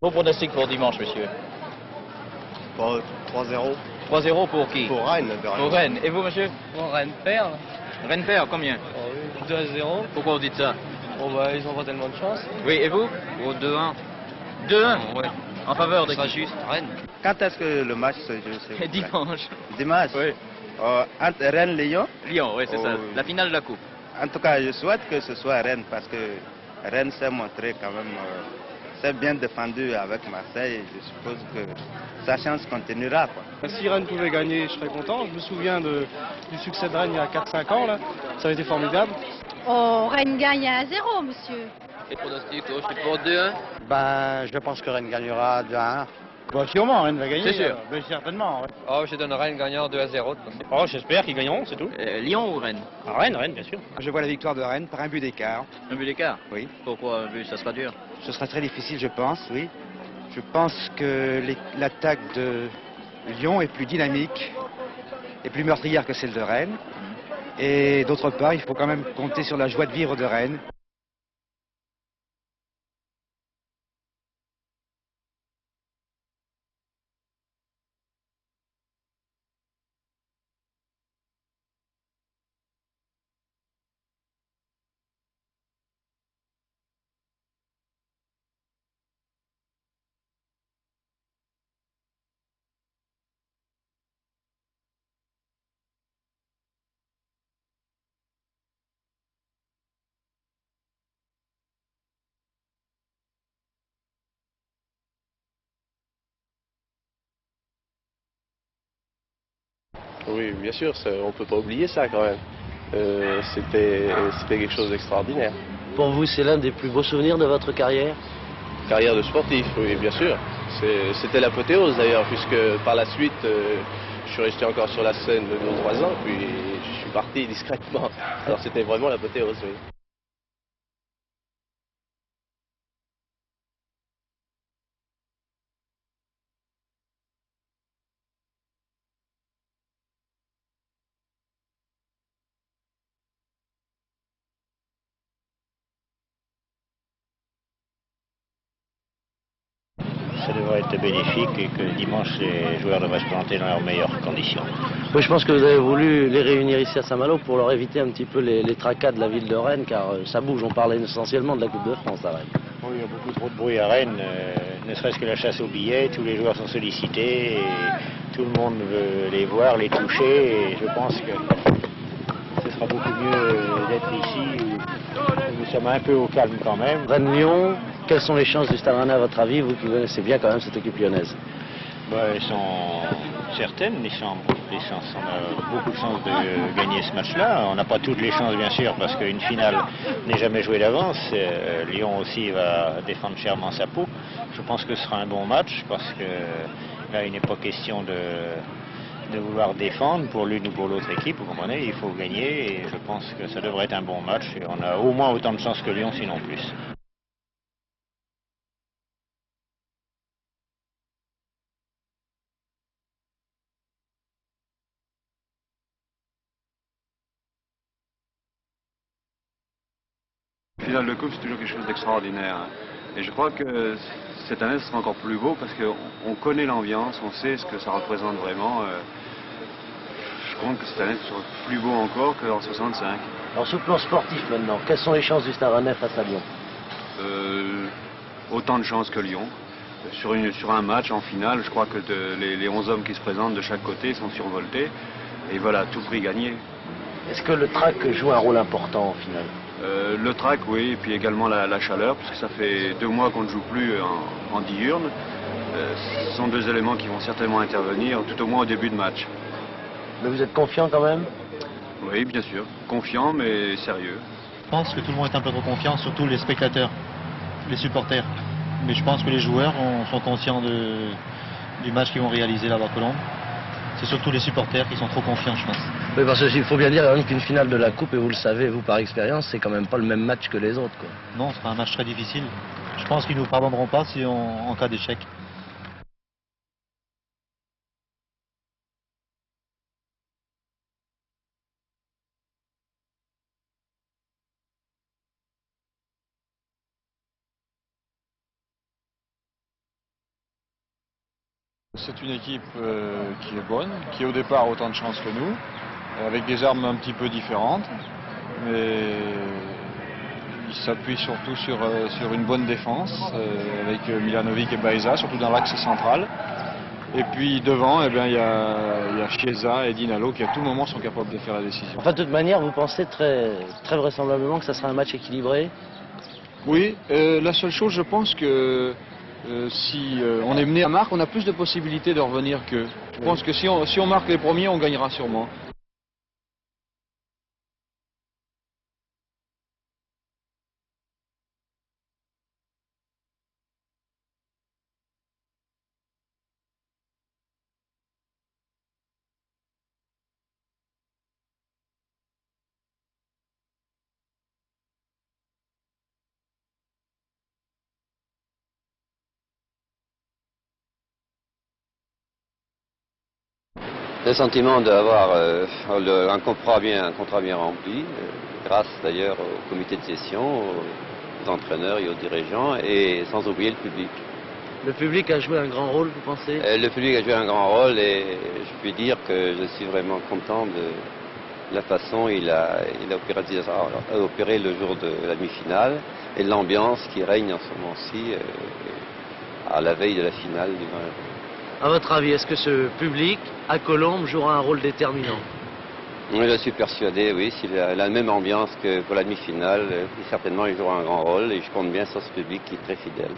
Vos pronostics pour dimanche, monsieur? 3-0. 3-0 pour qui? Pour Rennes. Pour Rennes. Et vous, monsieur? Bon, Rennes perd. Rennes perd, combien? 2-0. Pourquoi vous dites ça? Bon, bah, ils ont pas tellement de chance. Oui, et vous? Au 2-1. 2-1 Ouais. en faveur de Ce sera qui? juste. Rennes. Quand est-ce que le match se joue? s'il vous plaît? Dimanche. Dimanche. Oui. Entre Rennes et Lyon. Lyon, oui, c'est ça. Oh. La finale de la Coupe. En tout cas, je souhaite que ce soit Rennes parce que Rennes s'est montré quand même, s'est bien défendu avec Marseille. Je suppose que sa chance continuera, quoi. Si Rennes pouvait gagner, je serais content. Je me souviens du succès de Rennes il y a 4-5 ans. Là. Ça a été formidable. Oh, Rennes gagne à 0, monsieur. Les pronostics, je suis pour 2-1. Ben, je pense que Rennes gagnera 2-1. Bon, sûrement, Rennes va gagner. C'est sûr. Mais certainement. Ouais. Oh, je donne Rennes gagnant 2-0. Oh, j'espère qu'ils gagneront, c'est tout. Lyon ou Rennes? Rennes, bien sûr. Je vois la victoire de Rennes par un but d'écart. Un but d'écart? Oui. Pourquoi un but? Ça sera dur. Ce sera très difficile, je pense, oui. Je pense que l'attaque de Lyon est plus dynamique et plus meurtrière que celle de Rennes. Et d'autre part, il faut quand même compter sur la joie de vivre de Rennes. Oui, bien sûr, on ne peut pas oublier ça quand même. C'était quelque chose d'extraordinaire. Pour vous, c'est l'un des plus beaux souvenirs de votre carrière? Carrière de sportif, oui, bien sûr. C'était l'apothéose d'ailleurs, puisque par la suite, je suis resté encore sur la scène 2 ou 3 ans, puis je suis parti discrètement. Alors c'était vraiment l'apothéose, oui. Ça devrait être bénéfique et que dimanche, les joueurs devraient se présenter dans leurs meilleures conditions. Oui, je pense que vous avez voulu les réunir ici à Saint-Malo pour leur éviter un petit peu les tracas de la ville de Rennes, car ça bouge. On parle essentiellement de la Coupe de France à Rennes. Oui, il y a beaucoup trop de bruit à Rennes, ne serait-ce que la chasse aux billets. Tous les joueurs sont sollicités et tout le monde veut les voir, les toucher. Et je pense que ce sera beaucoup mieux d'être ici où nous sommes un peu au calme quand même. Rennes-Lyon, quelles sont les chances du Stade Rennais à votre avis, vous qui connaissez bien quand même cette équipe lyonnaise? Elles sont certaines, les chances. On a beaucoup de chances de gagner ce match-là. On n'a pas toutes les chances, bien sûr, parce qu'une finale n'est jamais jouée d'avance. Lyon aussi va défendre chèrement sa peau. Je pense que ce sera un bon match, parce que là, il n'est pas question de vouloir défendre pour l'une ou pour l'autre équipe. Vous comprenez, il faut gagner, et je pense que ça devrait être un bon match. Et on a au moins autant de chances que Lyon, sinon plus. Finale de coupe, c'est toujours quelque chose d'extraordinaire. Et je crois que cette année, ce sera encore plus beau parce qu'on connaît l'ambiance, on sait ce que ça représente vraiment. Je crois que cette année, ce sera plus beau encore qu'en 65. Alors, sur le plan sportif maintenant, quelles sont les chances du Stade Rennais face à Lyon? Autant de chances que Lyon. Sur un match en finale, je crois que les 11 hommes qui se présentent de chaque côté sont survoltés. Et voilà, tout prix gagné. Est-ce que le track joue un rôle important en finale? Le track, oui, et puis également la chaleur, parce que ça fait 2 mois qu'on ne joue plus en diurne. Ce sont 2 éléments qui vont certainement intervenir, tout au moins au début de match. Mais vous êtes confiant quand même? Oui, bien sûr. Confiant, mais sérieux. Je pense que tout le monde est un peu trop confiant, surtout les spectateurs, les supporters. Mais je pense que les joueurs sont conscients du match qu'ils vont réaliser là-bas à Colombes. C'est surtout les supporters qui sont trop confiants, je pense. Oui, parce qu'il faut bien dire quand même qu'une finale de la Coupe, et vous le savez, vous par expérience, c'est quand même pas le même match que les autres, quoi. Non, ce sera un match très difficile. Je pense qu'ils ne nous pardonneront pas en cas d'échec. C'est une équipe qui est bonne, qui a au départ autant de chance que nous, avec des armes un petit peu différentes, mais il s'appuie surtout sur une bonne défense, avec Milanovic et Baeza, surtout dans l'axe central. Et puis devant, eh bien, il y a Chiesa et Dinalo qui à tout moment sont capables de faire la décision. Enfin, de toute manière, vous pensez très vraisemblablement que ça sera un match équilibré? Oui, la seule chose, je pense que si on est mené à marque, on a plus de possibilités de revenir qu'eux. Je pense que si on marque les premiers, on gagnera sûrement. Le sentiment d'avoir un contrat bien rempli, grâce d'ailleurs au comité de session, aux entraîneurs et aux dirigeants, et sans oublier le public. Le public a joué un grand rôle, vous pensez? Le public a joué un grand rôle et je puis dire que je suis vraiment content de la façon dont il a opéré le jour de la demi-finale et de l'ambiance qui règne en ce moment-ci à la veille de la finale du 20 euros. À votre avis, est-ce que ce public, à Colombes, jouera un rôle déterminant? Oui, je suis persuadé, oui. S'il a la même ambiance que pour la demi-finale, certainement il jouera un grand rôle et je compte bien sur ce public qui est très fidèle.